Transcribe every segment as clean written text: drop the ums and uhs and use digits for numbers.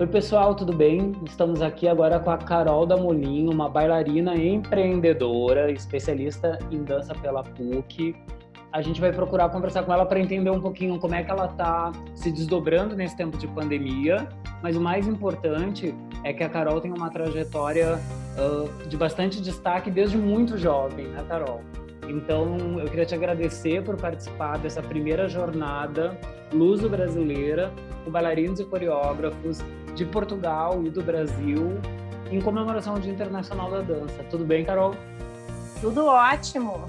Oi, pessoal, tudo bem? Estamos aqui agora com a Carol Damolim, uma bailarina empreendedora, especialista em dança pela PUC. A gente vai procurar conversar com ela para entender um pouquinho como é que ela está se desdobrando nesse tempo de pandemia, mas o mais importante é que a Carol tem uma trajetória de bastante destaque desde muito jovem, né, Carol? Então, eu queria te agradecer por participar dessa primeira jornada luso-brasileira com bailarinos e coreógrafos de Portugal e do Brasil em comemoração ao Dia Internacional da Dança. Tudo bem, Carol? Tudo ótimo.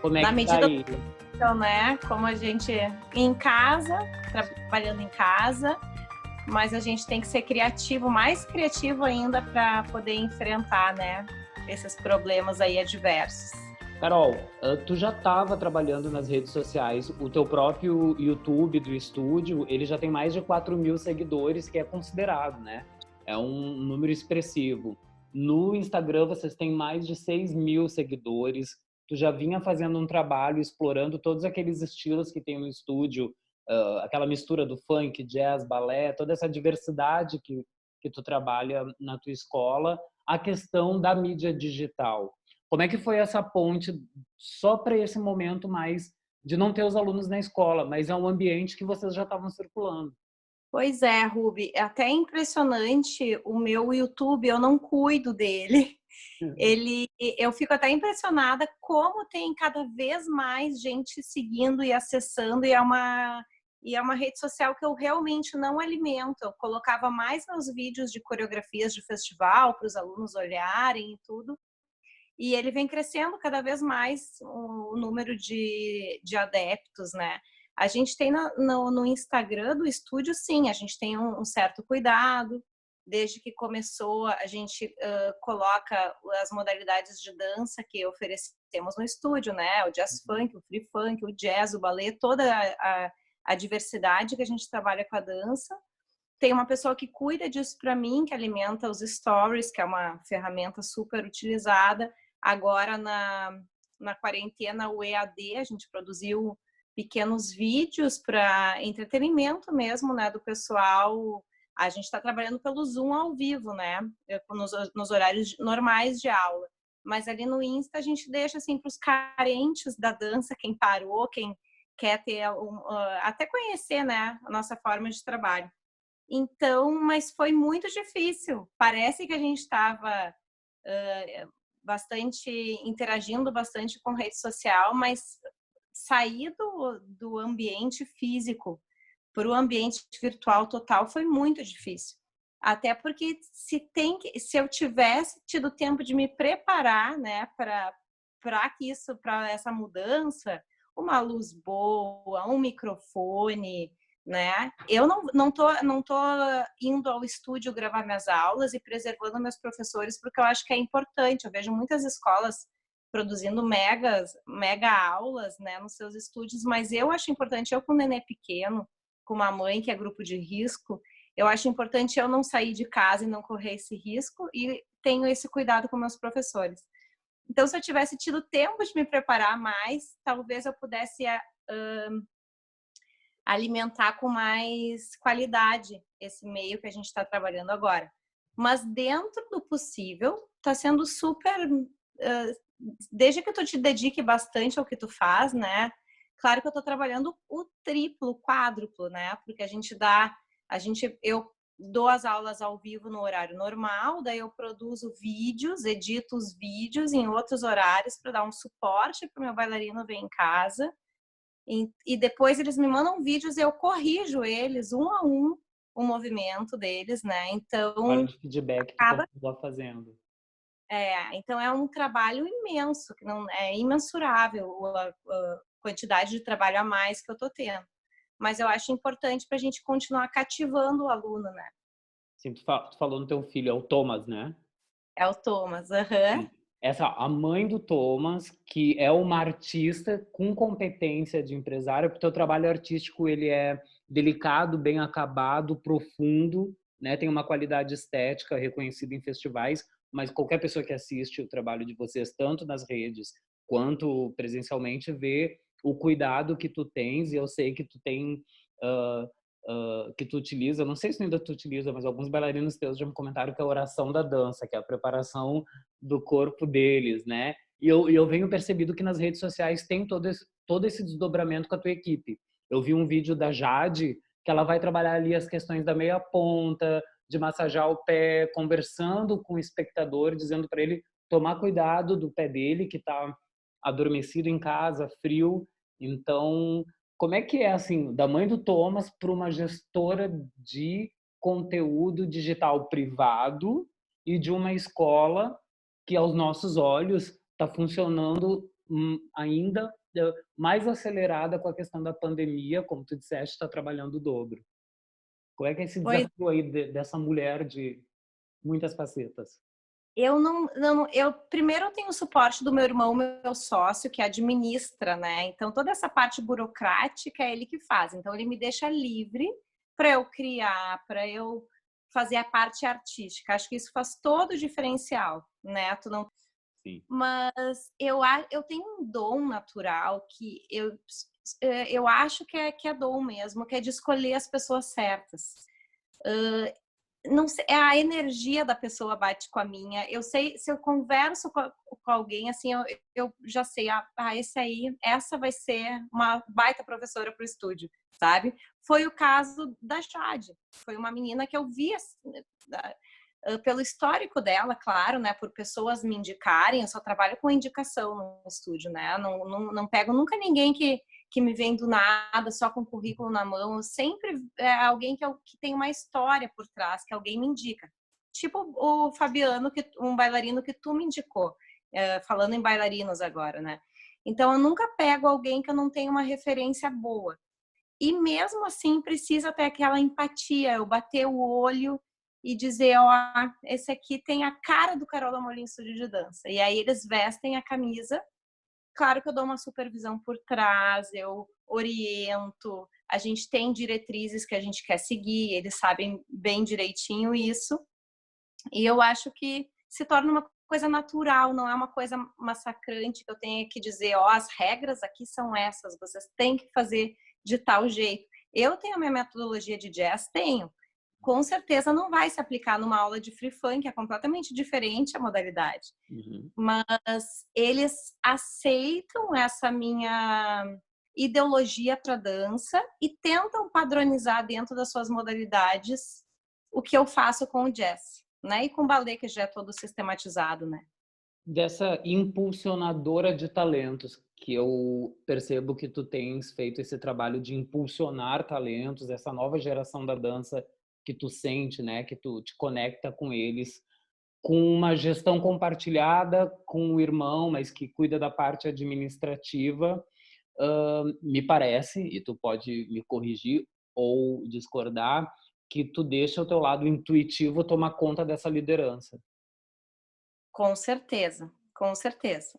Como é Na que medida tá aí? do possível, né? Como a gente em casa, trabalhando em casa, mas a gente tem que ser criativo, mais criativo ainda para poder enfrentar, né, esses problemas aí adversos. Carol, tu já estava trabalhando nas redes sociais, o teu próprio YouTube do estúdio, ele já tem mais de 4.000 seguidores, que é considerado, né? É um número expressivo. No Instagram, vocês têm mais de 6.000 seguidores. Tu já vinha fazendo um trabalho explorando todos aqueles estilos que tem no estúdio, aquela mistura do funk, jazz, balé, toda essa diversidade que tu trabalha na tua escola, a questão da mídia digital. Como é que foi essa ponte só para esse momento mais de não ter os alunos na escola, mas é um ambiente que vocês já estavam circulando? Pois é, Ruby, é até impressionante o meu YouTube, eu não cuido dele. Eu fico até impressionada como tem cada vez mais gente seguindo e acessando, e é uma rede social que eu realmente não alimento. Eu colocava mais meus vídeos de coreografias de festival para os alunos olharem e tudo. E ele vem crescendo cada vez mais o número de adeptos, né? A gente tem no Instagram do estúdio, sim, a gente tem um certo cuidado. Desde que começou, a gente coloca as modalidades de dança que oferecemos no estúdio, né? O jazz funk, o free funk, o jazz, o ballet, toda a diversidade que a gente trabalha com a dança. Tem uma pessoa que cuida disso para mim, que alimenta os stories, que é uma ferramenta super utilizada. Agora, na quarentena, o EAD, a gente produziu pequenos vídeos para entretenimento mesmo, né, do pessoal. A gente está trabalhando pelo Zoom ao vivo, né, nos horários normais de aula. Mas ali no Insta a gente deixa assim para os carentes da dança, quem parou, quem quer ter até conhecer, né, a nossa forma de trabalho. Então, mas foi muito difícil. Parece que a gente estava bastante interagindo bastante com rede social, mas sair do ambiente físico para o ambiente virtual total foi muito difícil. Até porque se eu tivesse tido tempo de me preparar, né, para essa mudança, uma luz boa, um microfone, né? Eu não tô indo ao estúdio gravar minhas aulas e preservando meus professores porque eu acho que é importante. Eu vejo muitas escolas produzindo mega aulas, né, nos seus estúdios, mas eu acho importante, eu com um nenê pequeno, com uma mãe que é grupo de risco, eu acho importante eu não sair de casa e não correr esse risco e tenho esse cuidado com meus professores. Então, se eu tivesse tido tempo de me preparar mais, talvez eu pudesse alimentar com mais qualidade esse meio que a gente está trabalhando agora. Mas dentro do possível, está sendo super... desde que tu te dedique bastante ao que tu faz, né? Claro que eu estou trabalhando o triplo, o quádruplo, né? Porque eu dou as aulas ao vivo no horário normal, daí eu produzo vídeos, edito os vídeos em outros horários para dar um suporte para o meu bailarino ver em casa. E depois eles me mandam vídeos e eu corrijo eles um a um o movimento deles, né? Então Olha de feedback que tu continua fazendo. Então é um trabalho imenso, que não é imensurável a quantidade de trabalho a mais que eu tô tendo. Mas eu acho importante para a gente continuar cativando o aluno, né? Sim, tu falou no teu filho, é o Thomas, né? É o Thomas, aham. A mãe do Thomas, que é uma artista com competência de empresária, porque o teu trabalho artístico ele é delicado, bem acabado, profundo, né? Tem uma qualidade estética reconhecida em festivais, mas qualquer pessoa que assiste o trabalho de vocês, tanto nas redes quanto presencialmente, vê o cuidado que tu tens, e eu sei que tu tem que tu utiliza, não sei se ainda tu utiliza, mas alguns bailarinos teus já me comentaram que é a oração da dança, que é a preparação do corpo deles, né? E eu venho percebido que nas redes sociais tem todo esse desdobramento com a tua equipe. Eu vi um vídeo da Jade, que ela vai trabalhar ali as questões da meia ponta, de massajar o pé, conversando com o espectador, dizendo para ele tomar cuidado do pé dele, que está adormecido em casa, frio. Então, como é que é, assim, da mãe do Thomas para uma gestora de conteúdo digital privado e de uma escola que, aos nossos olhos, está funcionando ainda mais acelerada com a questão da pandemia, como tu disseste, está trabalhando o dobro. Qual é que é esse Pois desafio aí dessa mulher de muitas facetas? eu primeiro eu tenho o suporte do meu irmão, meu sócio, que administra, né? Então toda essa parte burocrática é ele que faz. Então ele me deixa livre para eu criar, para eu fazer a parte artística. Acho que isso faz todo o diferencial, né? Tu não Sim. Mas eu tenho um dom natural que eu acho que é dom mesmo, que é de escolher as pessoas certas. Não sei, a energia da pessoa bate com a minha. Eu sei, se eu converso com alguém, assim, eu já sei, essa vai ser uma baita professora para o estúdio, sabe? Foi o caso da Jade. Foi uma menina que eu vi assim, pelo histórico dela, claro, né? Por pessoas me indicarem. Eu só trabalho com indicação no estúdio, né? Não pego nunca ninguém que me vem do nada, só com o currículo na mão. Sempre é alguém que tem uma história por trás, que alguém me indica. Tipo o Fabiano, um bailarino que tu me indicou, falando em bailarinos agora, né? Então, eu nunca pego alguém que eu não tenho uma referência boa. E mesmo assim, precisa ter aquela empatia, eu bater o olho e dizer, ó, esse aqui tem a cara do Carola Molim Estúdio de Dança. E aí eles vestem a camisa. Claro que eu dou uma supervisão por trás, eu oriento, a gente tem diretrizes que a gente quer seguir, eles sabem bem direitinho isso. E eu acho que se torna uma coisa natural, não é uma coisa massacrante que eu tenha que dizer, ó, as regras aqui são essas, vocês têm que fazer de tal jeito. Eu tenho a minha metodologia de jazz? Tenho. Com certeza não vai se aplicar numa aula de free funk, é completamente diferente a modalidade. Uhum. Mas eles aceitam essa minha ideologia para dança e tentam padronizar dentro das suas modalidades o que eu faço com o jazz, né? E com o ballet, que já é todo sistematizado, né? Dessa impulsionadora de talentos, que eu percebo que tu tens feito esse trabalho de impulsionar talentos, essa nova geração da dança que tu sente, né, que tu te conecta com eles, com uma gestão compartilhada com o irmão, mas que cuida da parte administrativa, me parece, e tu pode me corrigir ou discordar, que tu deixa o teu lado intuitivo tomar conta dessa liderança. Com certeza, com certeza.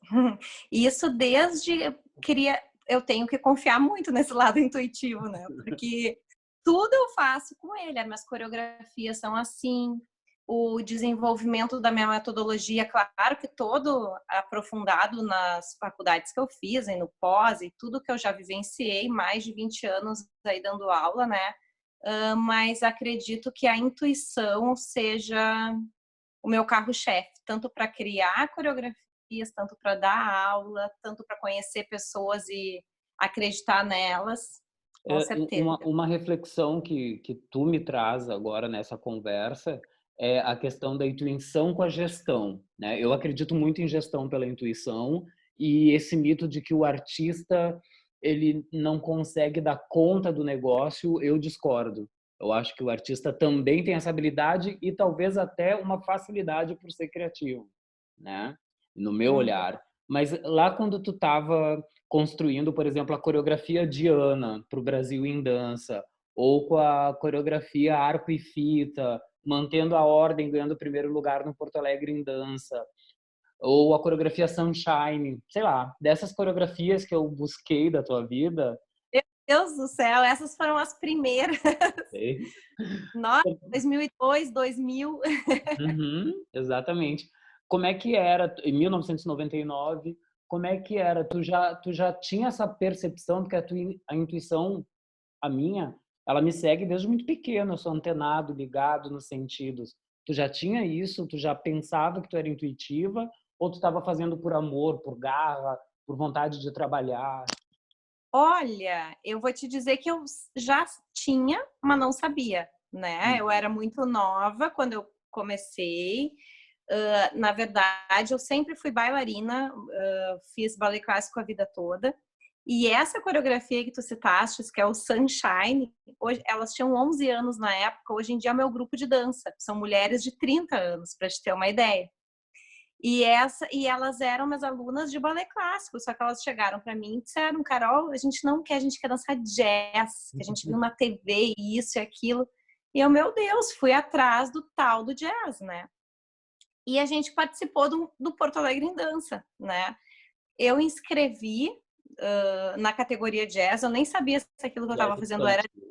Isso desde queria eu tenho que confiar muito nesse lado intuitivo, né? Porque tudo eu faço com ele, as minhas coreografias são assim, o desenvolvimento da minha metodologia, claro que todo aprofundado nas faculdades que eu fiz, e no pós e tudo que eu já vivenciei, mais de 20 anos aí dando aula, né? Mas acredito que a intuição seja o meu carro-chefe, tanto para criar coreografias, tanto para dar aula, tanto para conhecer pessoas e acreditar nelas, com certeza. Uma reflexão que tu me traz agora nessa conversa é a questão da intuição com a gestão, né? Eu acredito muito em gestão pela intuição e esse mito de que o artista ele não consegue dar conta do negócio, eu discordo. Eu acho que o artista também tem essa habilidade e talvez até uma facilidade por ser criativo, né? No meu Uhum. olhar. Mas lá quando tu estava construindo, por exemplo, a coreografia Diana para o Brasil em dança, ou com a coreografia Arco e Fita, mantendo a ordem, ganhando o primeiro lugar no Porto Alegre em dança, ou a coreografia Sunshine, sei lá, dessas coreografias que eu busquei da tua vida. Meu Deus do céu, essas foram as primeiras. Sei. Nossa, 2002, 2000. Uhum, exatamente. Como é que era em 1999? Como é que era? Tu já tinha essa percepção, porque a intuição, a minha, ela me segue desde muito pequeno, eu sou antenado, ligado nos sentidos. Tu já tinha isso? Tu já pensava que tu era intuitiva? Ou tu estava fazendo por amor, por garra, por vontade de trabalhar? Olha, eu vou te dizer que eu já tinha, mas não sabia, né? Eu Uhum. era muito nova quando eu comecei. Na verdade, eu sempre fui bailarina, fiz ballet clássico a vida toda. E essa coreografia que tu citaste, que é o Sunshine, hoje, elas tinham 11 anos na época, hoje em dia é meu grupo de dança. São mulheres de 30 anos, para te ter uma ideia. E elas eram minhas alunas de balé clássico, só que elas chegaram para mim e disseram: Carol, a gente não quer, a gente quer dançar jazz, que a gente viu na TV isso e aquilo. E eu, meu Deus, fui atrás do tal do jazz, né? E a gente participou do Porto Alegre em Dança, né? Eu inscrevi na categoria jazz, eu nem sabia se aquilo que eu estava Jazz fazendo era infantil.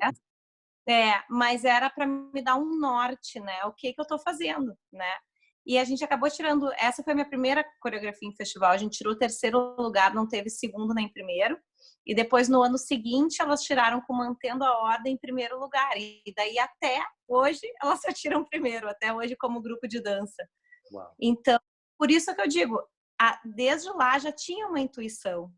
jazz, mas era para me dar um norte, né? O que que eu estou fazendo, né? E a gente acabou tirando. Essa foi a minha primeira coreografia em festival. A gente tirou o terceiro lugar, não teve segundo nem primeiro. E depois, no ano seguinte, elas tiraram com mantendo a ordem em primeiro lugar. E daí, até hoje, elas só tiram primeiro, até hoje, como grupo de dança. Uau. Então, por isso que eu digo, desde lá já tinha uma intuição.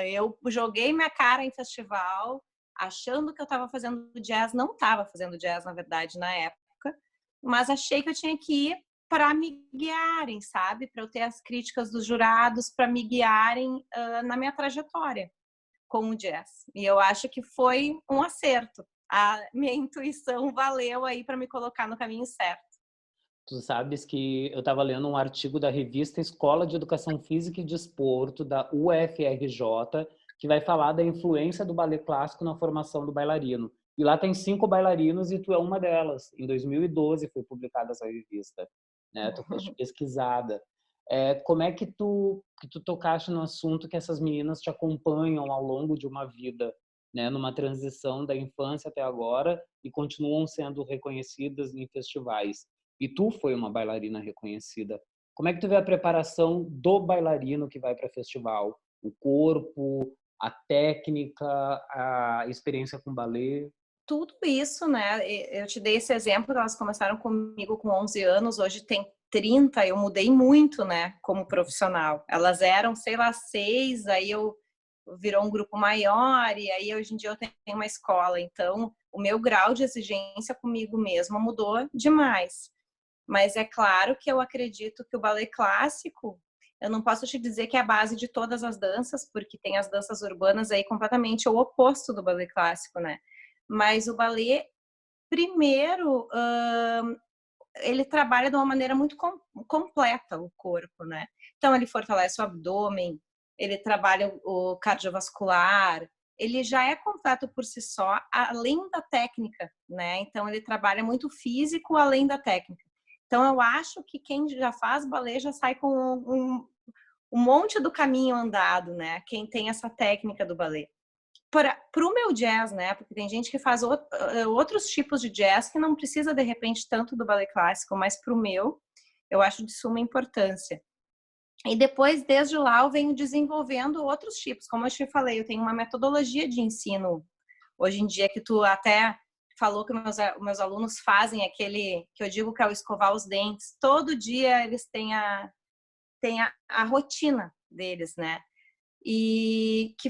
Eu joguei minha cara em festival, achando que eu estava fazendo jazz, não estava fazendo jazz, na verdade, na época, mas achei que eu tinha que ir para me guiarem, sabe? Para eu ter as críticas dos jurados, para me guiarem na minha trajetória com o jazz. E eu acho que foi um acerto. A minha intuição valeu aí para me colocar no caminho certo. Tu sabes que eu estava lendo um artigo da revista Escola de Educação Física e Desporto, da UFRJ, que vai falar da influência do balé clássico na formação do bailarino. E lá tem 5 bailarinos e tu é uma delas. Em 2012 foi publicada essa revista, né? Tu foste pesquisada. Como é que tu tocaste no assunto que essas meninas te acompanham ao longo de uma vida, né? Numa transição da infância até agora e continuam sendo reconhecidas em festivais. E tu foi uma bailarina reconhecida. Como é que tu vê a preparação do bailarino que vai para festival? O corpo, a técnica, a experiência com balé? Tudo isso, né? Eu te dei esse exemplo, elas começaram comigo com 11 anos, hoje tem 30, eu mudei muito, né, como profissional. Elas eram, sei lá, 6, aí eu virou um grupo maior e aí hoje em dia eu tenho uma escola, então o meu grau de exigência comigo mesma mudou demais. Mas é claro que eu acredito que o balé clássico, eu não posso te dizer que é a base de todas as danças, porque tem as danças urbanas aí completamente o oposto do balé clássico, né? Mas o balé, primeiro, ele trabalha de uma maneira muito completa o corpo, né? Então, ele fortalece o abdômen, ele trabalha o cardiovascular, ele já é completo por si só, além da técnica, né? Então, ele trabalha muito físico além da técnica. Então, eu acho que quem já faz balé já sai com um monte do caminho andado, né? Quem tem essa técnica do balé. Para o meu jazz, né? Porque tem gente que faz outros tipos de jazz que não precisa, de repente, tanto do balé clássico, mas para o meu, eu acho de suma importância. E depois, desde lá, eu venho desenvolvendo outros tipos. Como eu te falei, eu tenho uma metodologia de ensino hoje em dia que tu até falou que meus alunos fazem aquele que eu digo que é o escovar os dentes. Todo dia eles têm a rotina deles, né? E que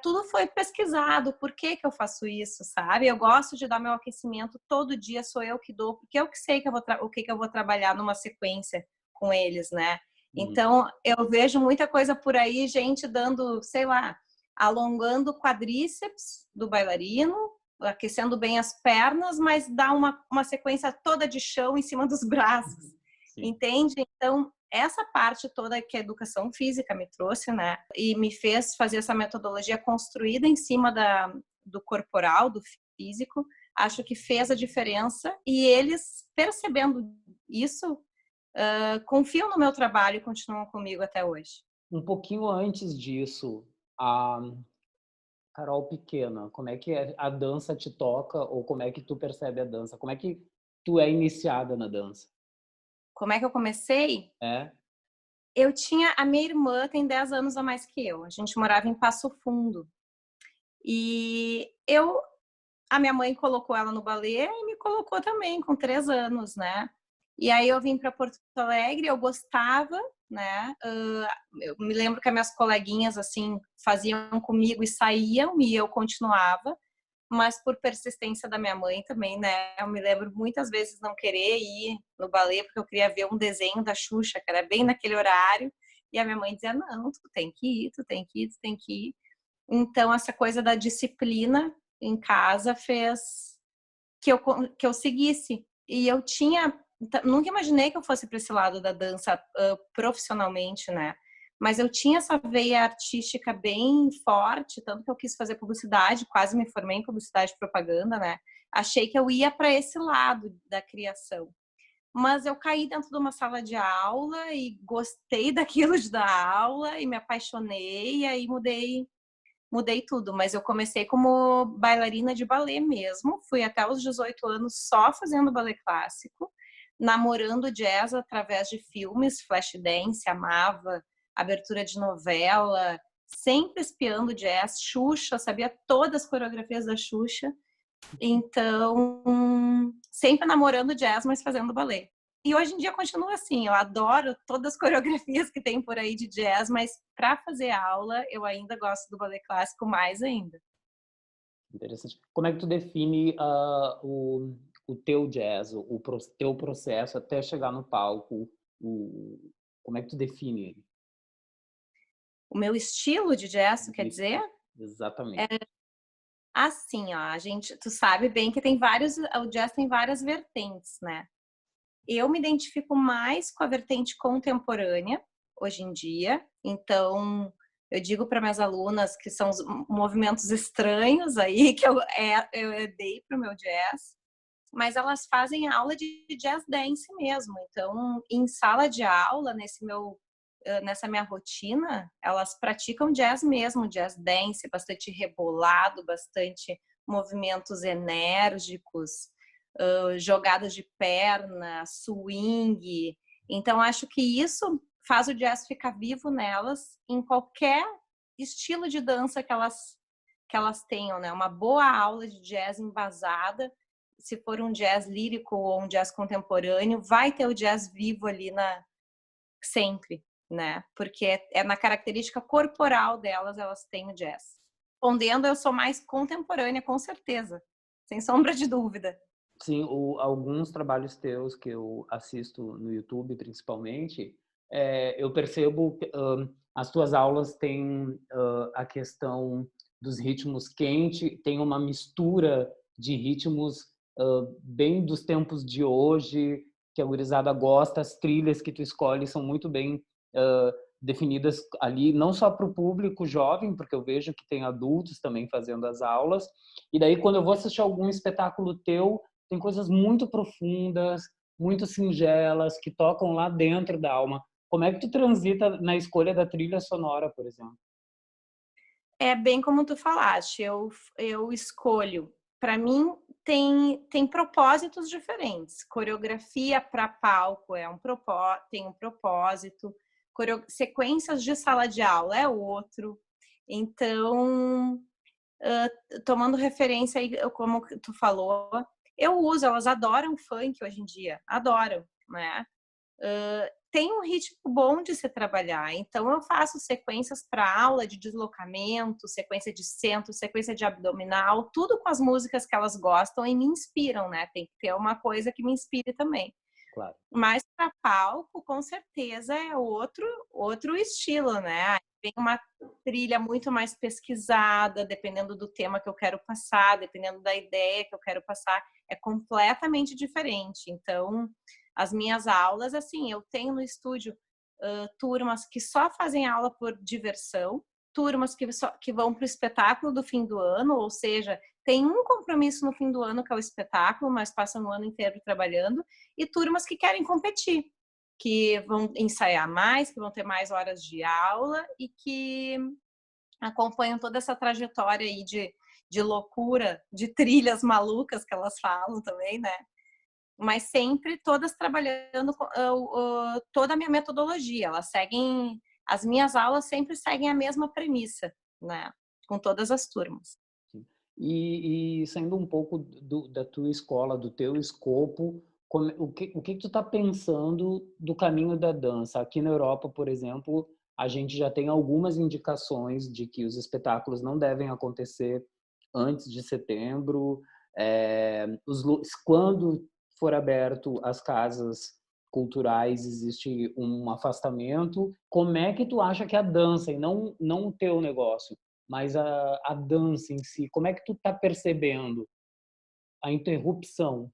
tudo foi pesquisado, por que que eu faço isso, sabe? Eu gosto de dar meu aquecimento todo dia, sou eu que dou, porque eu que sei que o que que eu vou trabalhar numa sequência com eles, né? Hum. Então, eu vejo muita coisa por aí, gente dando, sei lá, alongando o quadríceps do bailarino, aquecendo bem as pernas, mas dá uma sequência toda de chão em cima dos braços, Sim. entende? Então, essa parte toda que a educação física me trouxe, né? E me fez fazer essa metodologia construída em cima do corporal, do físico, acho que fez a diferença. E eles, percebendo isso, confiam no meu trabalho e continuam comigo até hoje. Um pouquinho antes disso, a Carol pequena, como é que a dança te toca ou como é que tu percebe a dança? Como é que tu é iniciada na dança? Como é que eu comecei? É? A minha irmã tem 10 anos a mais que eu. A gente morava em Passo Fundo. E eu a minha mãe colocou ela no balé e me colocou também com 3 anos, né? E aí eu vim para Porto Alegre, eu gostava, né? Eu me lembro que as minhas coleguinhas assim faziam comigo e saíam e eu continuava, mas por persistência da minha mãe também, né? Eu me lembro muitas vezes não querer ir no balé porque eu queria ver um desenho da Xuxa, que era bem naquele horário, e a minha mãe dizia: "Não, tu tem que ir, tu tem que ir, tu tem que ir". Então essa coisa da disciplina em casa fez que eu seguisse. E eu nunca imaginei que eu fosse para esse lado da dança profissionalmente, né? Mas eu tinha essa veia artística bem forte, tanto que eu quis fazer publicidade, quase me formei em publicidade e propaganda, né? Achei que eu ia para esse lado da criação. Mas eu caí dentro de uma sala de aula e gostei daquilo de dar aula e me apaixonei e aí mudei tudo, mas eu comecei como bailarina de balé mesmo, fui até os 18 anos só fazendo balé clássico, namorando jazz através de filmes, Flashdance, amava, abertura de novela, sempre espiando jazz, Xuxa, sabia todas as coreografias da Xuxa, então sempre namorando jazz, mas fazendo balé. E hoje em dia continua assim, eu adoro todas as coreografias que tem por aí de jazz, mas para fazer aula eu ainda gosto do balé clássico mais ainda. Interessante. Como é que tu define o teu jazz, teu processo até chegar no palco? Como é que tu define ele? O meu estilo de jazz, quer dizer? Exatamente. Assim, ó, tu sabe bem que o jazz tem várias vertentes, né? Eu me identifico mais com a vertente contemporânea hoje em dia, então eu digo para minhas alunas que são os movimentos estranhos aí que eu dei para o meu jazz, mas elas fazem aula de jazz dance mesmo. Então, em sala de aula, nessa minha rotina, elas praticam jazz mesmo, jazz dance, bastante rebolado, bastante movimentos enérgicos, jogadas de perna, swing. Então, acho que isso faz o jazz ficar vivo nelas em qualquer estilo de dança que elas tenham, né? Uma boa aula de jazz embasada, se for um jazz lírico ou um jazz contemporâneo, vai ter o jazz vivo ali sempre, né? Porque é na característica corporal delas, elas têm o jazz. Respondendo, eu sou mais contemporânea, com certeza, sem sombra de dúvida. Sim, alguns trabalhos teus que eu assisto no YouTube, principalmente, eu percebo que as tuas aulas têm a questão dos ritmos quente, tem uma mistura de ritmos bem dos tempos de hoje, que a gurizada gosta, as trilhas que tu escolhe são muito bem definidas ali, não só para o público jovem, porque eu vejo que tem adultos também fazendo as aulas, e daí quando eu vou assistir algum espetáculo teu, tem coisas muito profundas, muito singelas, que tocam lá dentro da alma. Como é que tu transita na escolha da trilha sonora, por exemplo? É bem como tu falaste, eu escolho. Para mim, tem propósitos diferentes. Coreografia para palco tem um propósito, sequências de sala de aula é outro. Então, tomando referência aí, como tu falou, elas adoram funk hoje em dia, adoram, né? Tem um ritmo bom de se trabalhar, então eu faço sequências para aula de deslocamento, sequência de centro, sequência de abdominal, tudo com as músicas que elas gostam e me inspiram, né? Tem que ter uma coisa que me inspire também. Claro. Mas para palco, com certeza é outro estilo, né? Aí vem uma trilha muito mais pesquisada, dependendo do tema que eu quero passar, dependendo da ideia que eu quero passar, é completamente diferente. Então, as minhas aulas, assim, eu tenho no estúdio turmas que só fazem aula por diversão, turmas que vão para o espetáculo do fim do ano, ou seja, tem um compromisso no fim do ano que é o espetáculo, mas passam o ano inteiro trabalhando, e turmas que querem competir, que vão ensaiar mais, que vão ter mais horas de aula e que acompanham toda essa trajetória aí de loucura, de trilhas malucas que elas falam também, né? Mas sempre todas trabalhando toda a minha metodologia. As minhas aulas sempre seguem a mesma premissa, né? Com todas as turmas. E saindo um pouco da tua escola, do teu escopo, o que tu está pensando do caminho da dança? Aqui na Europa, por exemplo, a gente já tem algumas indicações de que os espetáculos não devem acontecer antes de setembro. Quando for aberto as casas culturais, existe um afastamento. Como é que tu acha que a dança, e não o teu negócio, mas a dança em si, como é que tu tá percebendo a interrupção?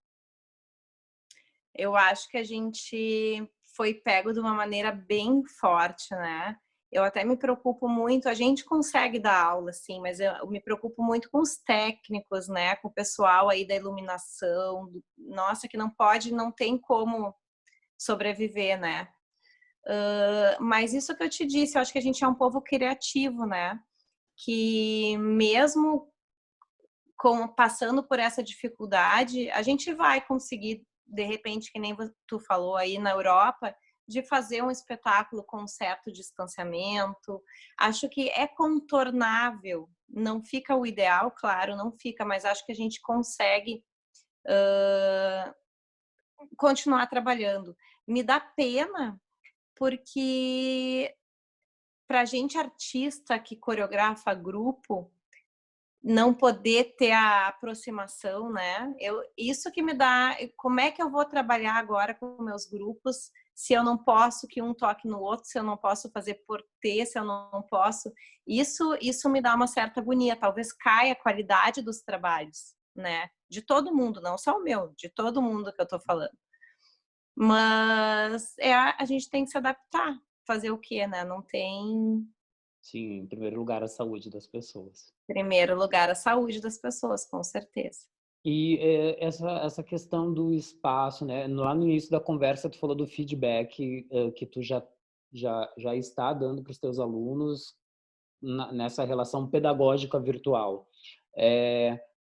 Eu acho que a gente foi pego de uma maneira bem forte, né? Eu até me preocupo muito, a gente consegue dar aula, sim, mas eu me preocupo muito com os técnicos, né? Com o pessoal aí da iluminação, nossa, que não pode, não tem como sobreviver, né? Mas isso que eu te disse, eu acho que a gente é um povo criativo, né? Que mesmo passando por essa dificuldade, a gente vai conseguir, de repente, que nem tu falou aí na Europa, de fazer um espetáculo com um certo distanciamento. Acho que é contornável. Não fica o ideal, claro, não fica, mas acho que a gente consegue continuar trabalhando. Me dá pena, porque para a gente artista que coreografa grupo, não poder ter a aproximação, né? Isso que me dá, como é que eu vou trabalhar agora com meus grupos se eu não posso que um toque no outro, se eu não posso fazer por ter, se eu não posso? Isso me dá uma certa agonia, talvez caia a qualidade dos trabalhos, né? De todo mundo, não só o meu, de todo mundo que eu tô falando. Mas a gente tem que se adaptar, fazer o quê, né? Não tem Sim, em primeiro lugar, a saúde das pessoas. primeiro lugar a saúde das pessoas, com certeza. E essa questão do espaço, né? Lá no início da conversa, tu falou do feedback que tu já está dando para os teus alunos nessa relação pedagógica virtual.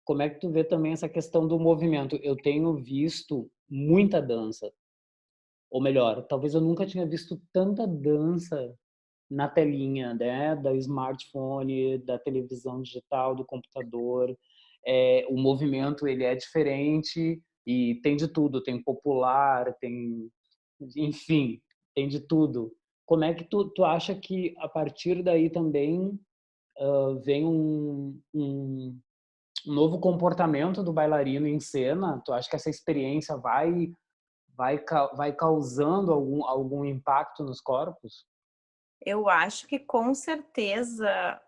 Como é que tu vê também essa questão do movimento? Eu tenho visto muita dança, ou melhor, talvez eu nunca tinha visto tanta dança na telinha, né, da smartphone, da televisão digital, do computador. O movimento ele é diferente e tem de tudo, tem popular, tem, enfim, tem de tudo. Como é que tu acha que a partir daí também vem um novo comportamento do bailarino em cena? Tu acha que essa experiência vai causando algum impacto nos corpos? Eu acho que com certeza,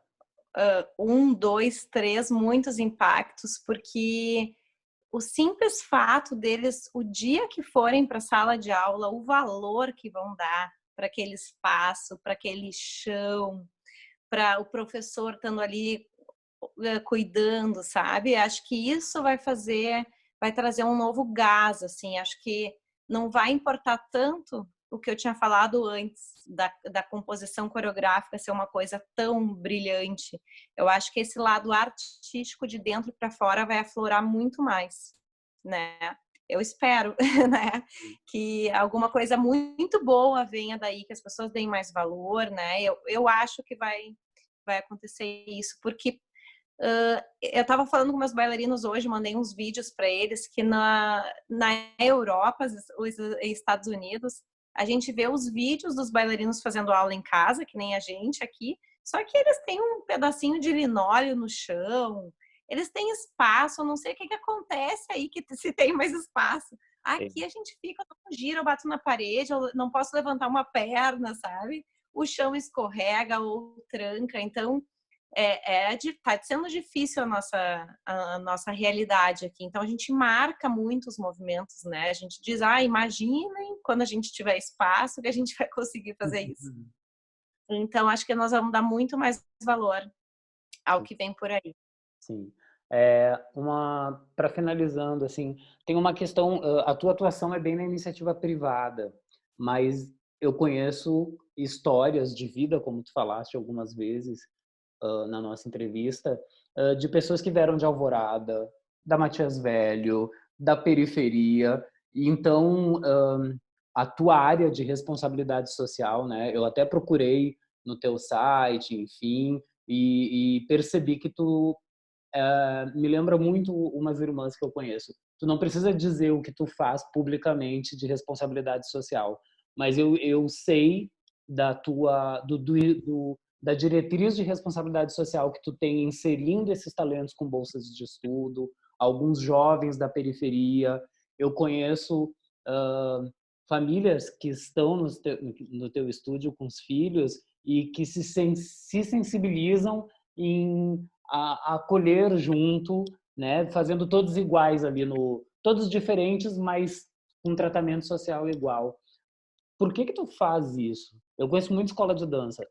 um, dois, três, muitos impactos, porque o simples fato deles, o dia que forem para a sala de aula, o valor que vão dar para aquele espaço, para aquele chão, para o professor estando ali cuidando, sabe? Acho que isso vai trazer um novo gás, assim. Acho que não vai importar tanto o que eu tinha falado antes da composição coreográfica ser uma coisa tão brilhante. Eu acho que esse lado artístico de dentro para fora vai aflorar muito mais, né? Eu espero, né, que alguma coisa muito boa venha daí, que as pessoas deem mais valor, né? Eu acho que vai acontecer isso, porque eu estava falando com meus bailarinos hoje, mandei uns vídeos para eles que na Europa, os Estados Unidos, a gente vê os vídeos dos bailarinos fazendo aula em casa, que nem a gente aqui, só que eles têm um pedacinho de linóleo no chão, eles têm espaço, eu não sei o que acontece aí, que se tem mais espaço. Aqui a gente fica, eu dou um giro, eu bato na parede, eu não posso levantar uma perna, sabe? O chão escorrega ou tranca, então tá sendo difícil a nossa realidade aqui. Então a gente marca muito os movimentos, né? A gente diz, imaginem quando a gente tiver espaço que a gente vai conseguir fazer isso. Então acho que nós vamos dar muito mais valor ao que vem por aí. Sim. Para finalizando, assim, tem uma questão, a tua atuação é bem na iniciativa privada, mas eu conheço histórias de vida, como tu falaste algumas vezes, na nossa entrevista, de pessoas que vieram de Alvorada, da Matias Velho, da periferia, e então a tua área de responsabilidade social, né? Eu até procurei no teu site, enfim, e percebi que tu me lembra muito umas irmãs que eu conheço. Tu não precisa dizer o que tu faz publicamente de responsabilidade social, mas eu sei da diretriz de responsabilidade social que tu tem inserindo esses talentos com bolsas de estudo, alguns jovens da periferia. Eu conheço famílias que estão no teu estúdio com os filhos e que se sensibilizam em acolher junto, né, fazendo todos iguais ali todos diferentes, mas com tratamento social igual. Por que tu faz isso? Eu conheço muita escola de dança.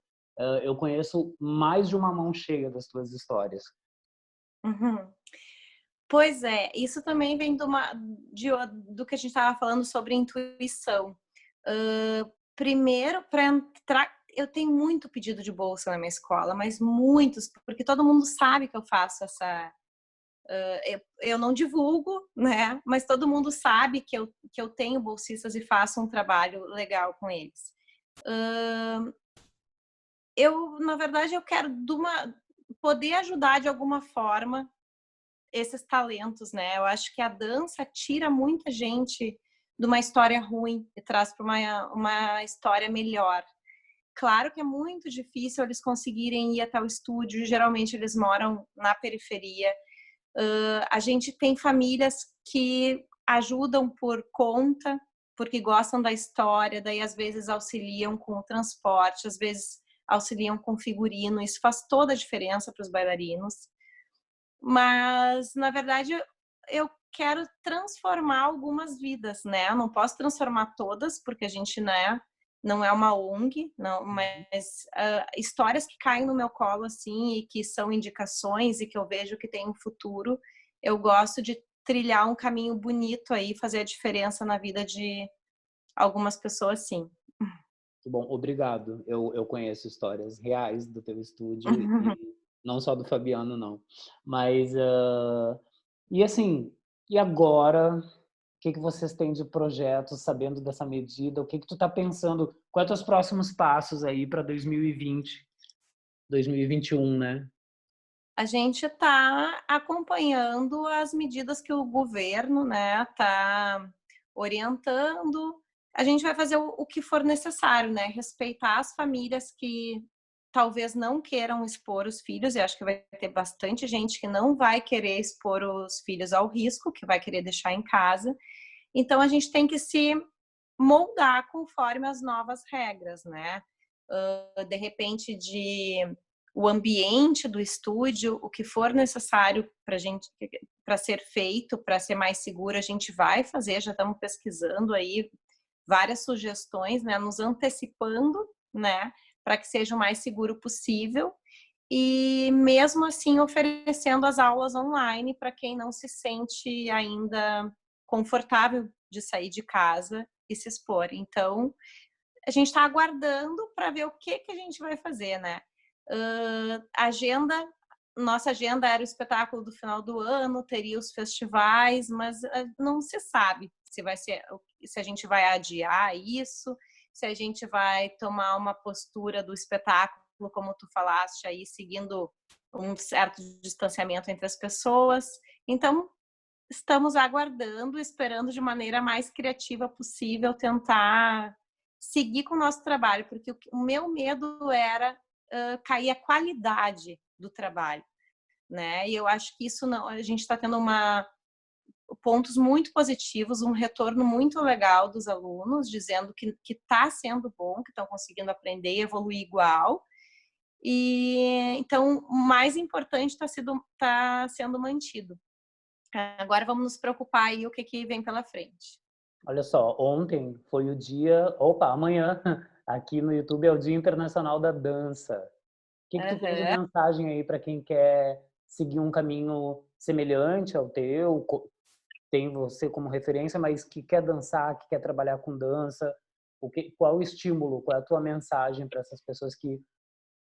Eu conheço mais de uma mão cheia das tuas histórias. Uhum. Pois é, isso também vem do que a gente estava falando sobre intuição. Primeiro, para entrar, eu tenho muito pedido de bolsa na minha escola, mas muitos, porque todo mundo sabe que eu faço essa. Eu não divulgo, né? Mas todo mundo sabe que eu tenho bolsistas e faço um trabalho legal com eles. Na verdade, eu quero poder ajudar de alguma forma esses talentos, né? Eu acho que a dança tira muita gente de uma história ruim e traz para uma história melhor. Claro que é muito difícil eles conseguirem ir até o estúdio, geralmente eles moram na periferia. A gente tem famílias que ajudam por conta, porque gostam da história, daí às vezes auxiliam com o transporte, às vezes auxiliam com figurino, isso faz toda a diferença para os bailarinos. Mas, na verdade, eu quero transformar algumas vidas, né? Eu não posso transformar todas, porque a gente, né, não é uma ONG, não, mas histórias que caem no meu colo, assim, e que são indicações e que eu vejo que tem um futuro, eu gosto de trilhar um caminho bonito aí, fazer a diferença na vida de algumas pessoas, sim. Bom, obrigado. Eu conheço histórias reais do teu estúdio e não só do Fabiano, não. Mas, e assim, e agora, o que vocês têm de projetos, sabendo dessa medida? O que tu tá pensando? Quais são os próximos passos aí para 2020, 2021, né? A gente está acompanhando as medidas que o governo, né, está orientando. A gente vai fazer o que for necessário, né? Respeitar as famílias que talvez não queiram expor os filhos, e acho que vai ter bastante gente que não vai querer expor os filhos ao risco, que vai querer deixar em casa. Então a gente tem que se moldar conforme as novas regras, né? De repente, o ambiente do estúdio, o que for necessário para ser feito, para ser mais seguro, a gente vai fazer. Já estamos pesquisando aí várias sugestões, né? Nos antecipando, né? Para que seja o mais seguro possível. E mesmo assim oferecendo as aulas online para quem não se sente ainda confortável de sair de casa e se expor. Então, a gente está aguardando para ver o que a gente vai fazer, né? Nossa agenda era o espetáculo do final do ano, teria os festivais, mas não se sabe se a gente vai adiar isso, se a gente vai tomar uma postura do espetáculo, como tu falaste aí, seguindo um certo distanciamento entre as pessoas. Então, estamos aguardando, esperando de maneira mais criativa possível tentar seguir com o nosso trabalho, porque o meu medo era cair a qualidade do trabalho, né? E eu acho que isso não, a gente está tendo pontos muito positivos, um retorno muito legal dos alunos, dizendo que está sendo bom, que estão conseguindo aprender e evoluir igual. E então, o mais importante está sendo mantido. Agora vamos nos preocupar aí o que vem pela frente. Olha só, ontem foi o dia, amanhã aqui no YouTube é o Dia Internacional da Dança. O que tu tens de mensagem aí para quem quer seguir um caminho semelhante ao teu, tem você como referência, mas que quer dançar, que quer trabalhar com dança? Qual o estímulo, qual é a tua mensagem para essas pessoas que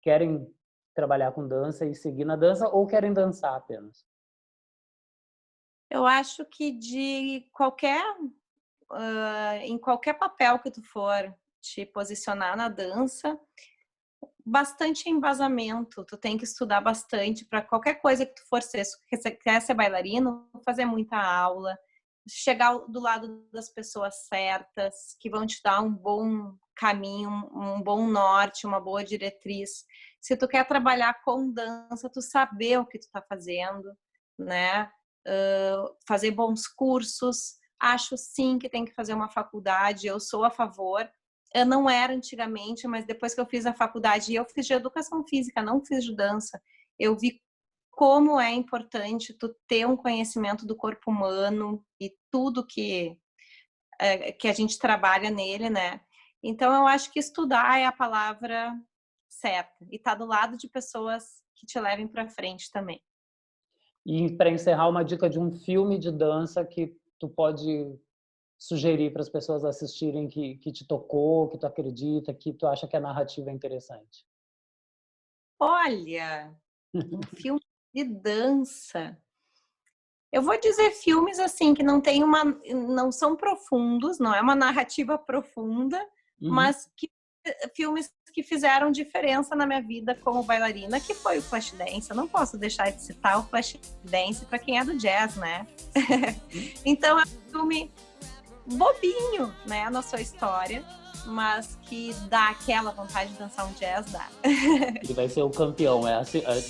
querem trabalhar com dança e seguir na dança ou querem dançar apenas? Eu acho que em qualquer papel que tu for te posicionar na dança, bastante embasamento. Tu tem que estudar bastante para qualquer coisa que tu for ser. Se você quer ser bailarino, fazer muita aula, chegar do lado das pessoas certas, que vão te dar um bom caminho, um bom norte, uma boa diretriz. Se tu quer trabalhar com dança, tu saber o que tu tá fazendo, né? Fazer bons cursos. Acho sim que tem que fazer uma faculdade. Eu sou a favor. Eu não era antigamente, mas depois que eu fiz a faculdade, eu fiz de educação física, não fiz de dança. Eu vi como é importante tu ter um conhecimento do corpo humano e tudo que a gente trabalha nele, né? Então, eu acho que estudar é a palavra certa. E estar do lado de pessoas que te levem para frente também. E para encerrar, uma dica de um filme de dança que tu pode sugerir para as pessoas assistirem que te tocou, que tu acredita, que tu acha que a narrativa é interessante? Olha, um filme de dança. Eu vou dizer filmes assim que não são profundos, não é uma narrativa profunda, mas filmes que fizeram diferença na minha vida como bailarina, que foi o Flashdance. Eu não posso deixar de citar o Flashdance para quem é do jazz, né? Então é um filme bobinho, né, na sua história, mas que dá aquela vontade de dançar um jazz, dá. Ele vai ser o campeão.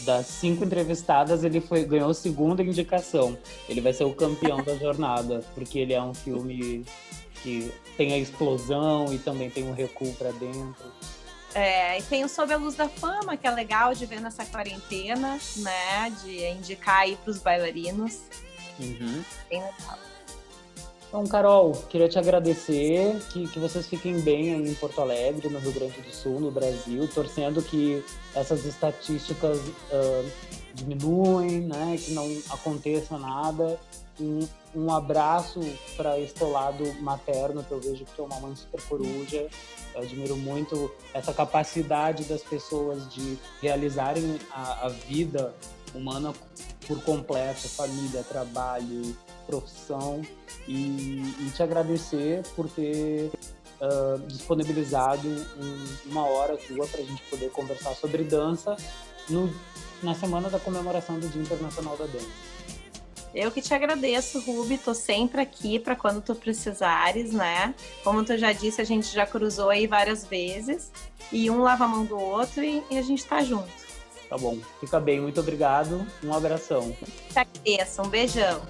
Das 5 entrevistadas, ele ganhou a segunda indicação. Ele vai ser o campeão da jornada, porque ele é um filme que tem a explosão e também tem um recuo para dentro. E tem o Sob a Luz da Fama, que é legal de ver nessa quarentena, né, de indicar aí para os bailarinos. Bem legal. Então, Carol, queria te agradecer, que vocês fiquem bem aí em Porto Alegre, no Rio Grande do Sul, no Brasil, torcendo que essas estatísticas diminuem, né, que não aconteça nada. Um abraço para esse teu lado materno, que eu vejo que tu é uma mãe super coruja. Eu admiro muito essa capacidade das pessoas de realizarem a vida humana por completo, família, trabalho, profissão, e te agradecer por ter disponibilizado uma hora tua para a gente poder conversar sobre dança na semana da comemoração do Dia Internacional da Dança. Eu que te agradeço, Ruby. Tô sempre aqui para quando tu precisares, né? Como tu já disse, a gente já cruzou aí várias vezes e um lava a mão do outro e a gente tá junto. Tá bom. Fica bem. Muito obrigado. Um abração. Te agradeço. Um beijão.